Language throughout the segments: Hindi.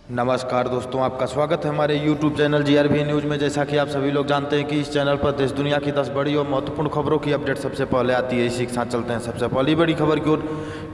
नमस्कार दोस्तों, आपका स्वागत है हमारे YouTube चैनल GRV न्यूज़ में। जैसा कि आप सभी लोग जानते हैं कि इस चैनल पर देश दुनिया की 10 बड़ी और महत्वपूर्ण खबरों की अपडेट सबसे पहले आती है। इसी के साथ चलते हैं सबसे पहली बड़ी खबर की ओर।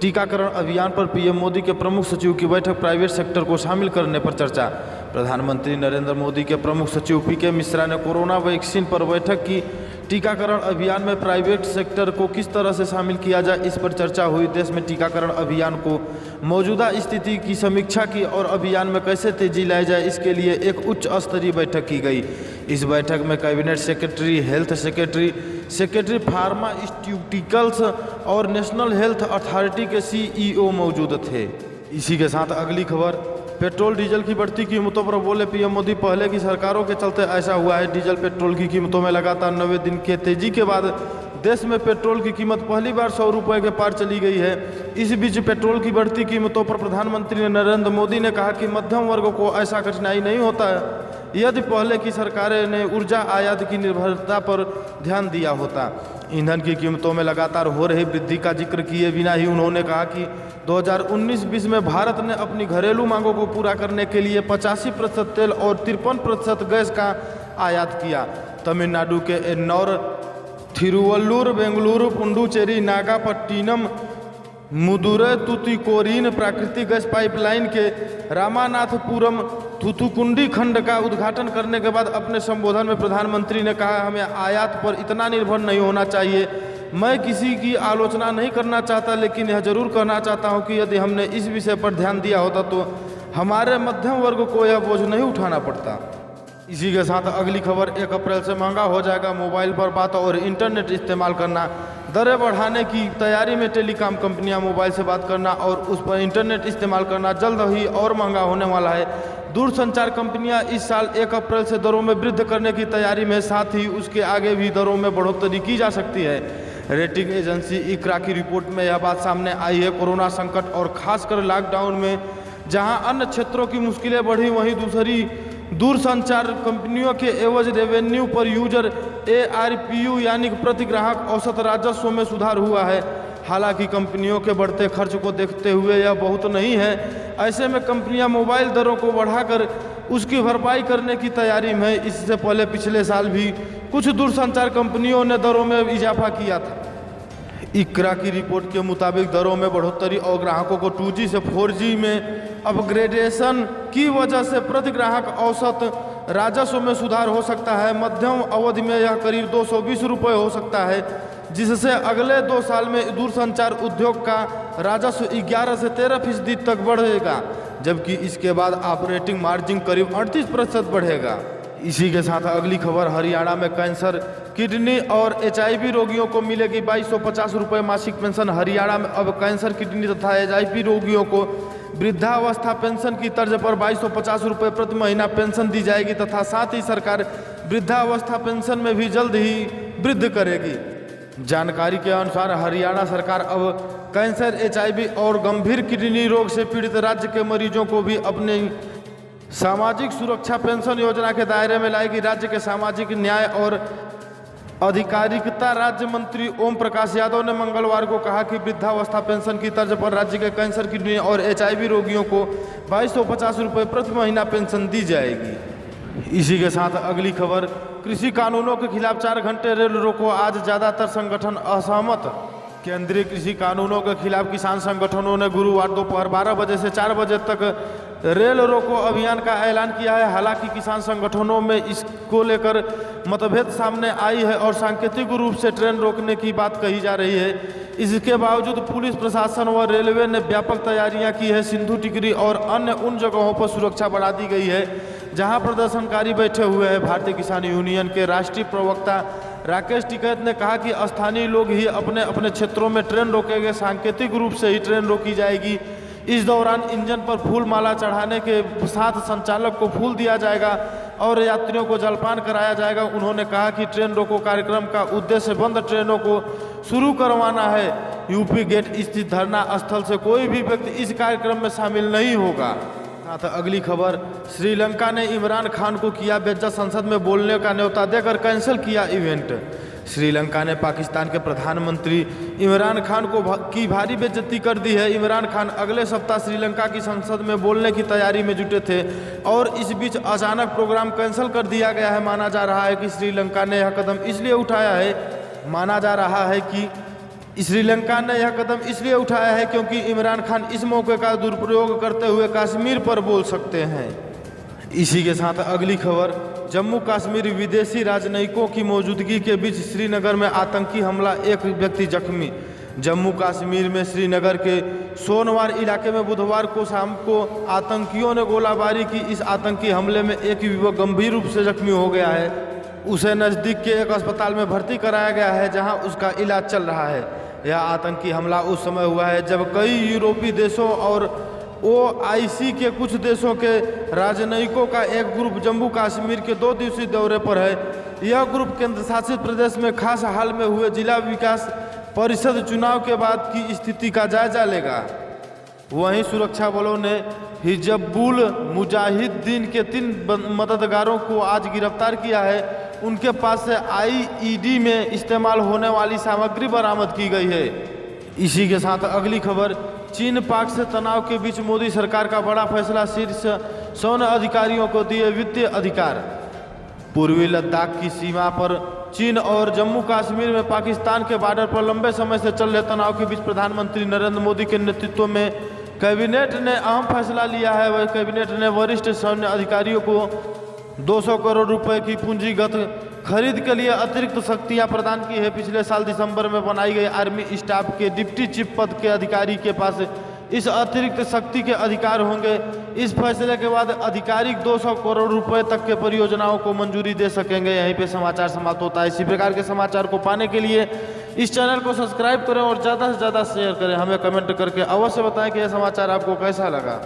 टीकाकरण अभियान पर पीएम मोदी के प्रमुख सचिव की बैठक, प्राइवेट सेक्टर को शामिल करने पर चर्चा। प्रधानमंत्री नरेंद्र मोदी के प्रमुख सचिव PK मिश्रा ने कोरोना वैक्सीन पर बैठक की। टीकाकरण अभियान में प्राइवेट सेक्टर को किस तरह से शामिल किया जाए, इस पर चर्चा हुई। देश में टीकाकरण अभियान को मौजूदा स्थिति की समीक्षा की और अभियान में कैसे तेजी लाई जाए, इसके लिए एक उच्च स्तरीय बैठक की गई। इस बैठक में cabinet secretary, health secretary pharmaceuticals और नेशनल हेल्थ अथॉरिटी के CEO मौजूद थे। इसी के साथ अगली खबर, पेट्रोल डीजल की बढ़ती कीमतों पर बोले पीएम मोदी, पहले की सरकारों के चलते ऐसा हुआ है। डीजल पेट्रोल की कीमतों में लगातार 90 दिन के तेजी के बाद देश में पेट्रोल की कीमत पहली बार 100 रुपये के पार चली गई है। इस बीच पेट्रोल की बढ़ती कीमतों पर प्रधानमंत्री नरेंद्र मोदी ने कहा कि मध्यम वर्ग को ऐसा कठिनाई नहीं होता है यदि पहले की सरकारें ने ऊर्जा आयात की निर्भरता पर ध्यान दिया होता। ईंधन की कीमतों में लगातार हो रही वृद्धि का जिक्र किए बिना ही उन्होंने कहा कि 2019-20 में भारत ने अपनी घरेलू मांगों को पूरा करने के लिए 85% तेल और 53% गैस का आयात किया। तमिलनाडु के एन्नौर, थिरुवल्लुर, बेंगलुरु, पुडुचेरी, नागापट्टिनम, मुदुरै, तुतीकोरिन प्राकृतिक गैस पाइपलाइन के रामानाथपुरम थूथुकुंडी खंड का उद्घाटन करने के बाद अपने संबोधन में प्रधानमंत्री ने कहा, हमें आयात पर इतना निर्भर नहीं होना चाहिए। मैं किसी की आलोचना नहीं करना चाहता, लेकिन यह जरूर कहना चाहता हूं कि यदि हमने इस विषय पर ध्यान दिया होता तो हमारे मध्यम वर्ग को यह बोझ नहीं उठाना पड़ता। इसी के साथ अगली खबर, 1 अप्रैल से महंगा हो जाएगा मोबाइल पर बात और इंटरनेट इस्तेमाल करना। दरें बढ़ाने की तैयारी में टेलीकॉम कंपनियां मोबाइल से बात करना और उस पर इंटरनेट इस्तेमाल करना जल्द ही और महंगा होने वाला है। दूरसंचार कंपनियां इस साल 1 अप्रैल से दरों में वृद्धि करने की तैयारी में, साथ ही उसके आगे भी दरों में बढ़ोतरी की जा सकती है। रेटिंग एजेंसी ICRA की रिपोर्ट में यह बात सामने आई है। कोरोना संकट और खासकर लॉकडाउन में जहां अन्य क्षेत्रों की मुश्किलें बढ़ी, वहीं दूसरी दूरसंचार कंपनियों के एवज रेवेन्यू पर यूजर ARPU यानी प्रति ग्राहक औसत राजस्व में सुधार हुआ है। हालांकि कंपनियों के बढ़ते खर्च को देखते हुए यह बहुत नहीं है। ऐसे में कंपनियां मोबाइल दरों को बढ़ाकर उसकी भरपाई करने की तैयारी में है। इससे पहले पिछले साल भी कुछ दूरसंचार कंपनियों ने दरों में इजाफा किया था। ICRA की रिपोर्ट के मुताबिक दरों में बढ़ोतरी और ग्राहकों को 2G से 4G में अपग्रेडेशन की वजह से प्रति ग्राहक औसत राजस्व में सुधार हो सकता है। मध्यम अवधि में यह करीब 220 रुपये हो सकता है, जिससे अगले 2 साल में दूरसंचार उद्योग का राजस्व 11 से 13% तक बढ़ेगा, जबकि इसके बाद ऑपरेटिंग मार्जिन करीब 38% बढ़ेगा। इसी के साथ अगली खबर, हरियाणा में कैंसर, किडनी और HIV रोगियों को मिलेगी 2250 रुपये मासिक पेंशन। हरियाणा में अब कैंसर, किडनी तथा HIV रोगियों को वृद्धावस्था पेंशन की तर्ज पर 2250 रुपये प्रति महीना पेंशन दी जाएगी तथा साथ ही सरकार वृद्धावस्था पेंशन में भी जल्द ही वृद्धि करेगी। जानकारी के अनुसार हरियाणा सरकार अब कैंसर, HIV और गंभीर किडनी रोग से पीड़ित राज्य के मरीजों को भी अपने सामाजिक सुरक्षा पेंशन योजना के दायरे में लाएगी। राज्य के सामाजिक न्याय और अधिकारिता राज्य मंत्री ओम प्रकाश यादव ने मंगलवार को कहा कि वृद्धावस्था पेंशन की तर्ज पर राज्य के कैंसर, किडनी और HIV रोगियों को 2250 रुपये प्रति महीना पेंशन दी जाएगी। इसी के साथ अगली खबर, कृषि कानूनों के खिलाफ 4 घंटे रेल रोको, आज ज़्यादातर संगठन असहमत। केंद्रीय कृषि कानूनों के खिलाफ किसान संगठनों ने गुरुवार दोपहर 12 बजे से 4 बजे तक रेल रोको अभियान का ऐलान किया है। हालांकि किसान संगठनों में इसको लेकर मतभेद सामने आई है और सांकेतिक रूप से ट्रेन रोकने की बात कही जा रही है। इसके बावजूद पुलिस प्रशासन व रेलवे ने व्यापक तैयारियां की है। सिंधु टिकरी और अन्य उन जगहों पर सुरक्षा बढ़ा दी गई है जहां प्रदर्शनकारी बैठे हुए हैं। भारतीय किसान यूनियन के राष्ट्रीय प्रवक्ता राकेश टिकैत ने कहा कि स्थानीय लोग ही अपने अपने क्षेत्रों में ट्रेन रोकेंगे, सांकेतिक रूप से ही ट्रेन रोकी जाएगी। इस दौरान इंजन पर फूल माला चढ़ाने के साथ संचालक को फूल दिया जाएगा और यात्रियों को जलपान कराया जाएगा। उन्होंने कहा कि ट्रेन रोको कार्यक्रम का उद्देश्य बंद ट्रेनों को शुरू करवाना है। यूपी गेट स्थित धरना स्थल से कोई भी व्यक्ति इस कार्यक्रम में शामिल नहीं होगा। साथ अगली खबर, श्रीलंका ने इमरान खान को किया बेइज्जत, संसद में बोलने का न्योता देकर कैंसिल किया इवेंट। श्रीलंका ने पाकिस्तान के प्रधानमंत्री इमरान खान की भारी बेइज्जती कर दी है। इमरान खान अगले सप्ताह श्रीलंका की संसद में बोलने की तैयारी में जुटे थे और इस बीच अचानक प्रोग्राम कैंसिल कर दिया गया है। माना जा रहा है कि श्रीलंका ने यह कदम इसलिए उठाया है क्योंकि इमरान खान इस मौके का दुरुपयोग करते हुए कश्मीर पर बोल सकते हैं। इसी के साथ अगली खबर, जम्मू कश्मीर विदेशी राजनयिकों की मौजूदगी के बीच श्रीनगर में आतंकी हमला, एक व्यक्ति जख्मी। जम्मू कश्मीर में श्रीनगर के सोनवार इलाके में बुधवार को शाम को आतंकियों ने गोलाबारी की। इस आतंकी हमले में एक युवक गंभीर रूप से जख्मी हो गया है। उसे नज़दीक के एक अस्पताल में भर्ती कराया गया है जहां उसका इलाज चल रहा है। यह आतंकी हमला उस समय हुआ है जब कई यूरोपीय देशों और OIC के कुछ देशों के राजनयिकों का एक ग्रुप जम्मू कश्मीर के 2 दिवसीय दौरे पर है। यह ग्रुप केंद्र शासित प्रदेश में खास हाल में हुए जिला विकास परिषद चुनाव के बाद की स्थिति का जायजा लेगा। वहीं सुरक्षा बलों ने हिजबुल मुजाहिदीन के 3 मददगारों को आज गिरफ्तार किया है। उनके पास से IED में इस्तेमाल होने वाली सामग्री बरामद की गई है। इसी के साथ अगली खबर, चीन पाक से तनाव के बीच मोदी सरकार का बड़ा फैसला, शीर्ष सैन्य अधिकारियों को दिए वित्तीय अधिकार। पूर्वी लद्दाख की सीमा पर चीन और जम्मू कश्मीर में पाकिस्तान के बॉर्डर पर लंबे समय से चल रहे तनाव के बीच प्रधानमंत्री नरेंद्र मोदी के नेतृत्व में कैबिनेट ने अहम फैसला लिया है। वह कैबिनेट ने वरिष्ठ सैन्य अधिकारियों को 200 करोड़ रुपए की पूंजीगत खरीद के लिए अतिरिक्त शक्तियां प्रदान की है। पिछले साल दिसंबर में बनाई गई आर्मी स्टाफ के डिप्टी चीफ पद के अधिकारी के पास इस अतिरिक्त शक्ति के अधिकार होंगे। इस फैसले के बाद अधिकारी 200 करोड़ रुपए तक के परियोजनाओं को मंजूरी दे सकेंगे। यहीं पे समाचार समाप्त होता है। इसी प्रकार के समाचार को पाने के लिए इस चैनल को सब्सक्राइब करें और ज़्यादा से ज़्यादा शेयर करें। हमें कमेंट करके अवश्य बताएं कि यह समाचार आपको कैसा लगा।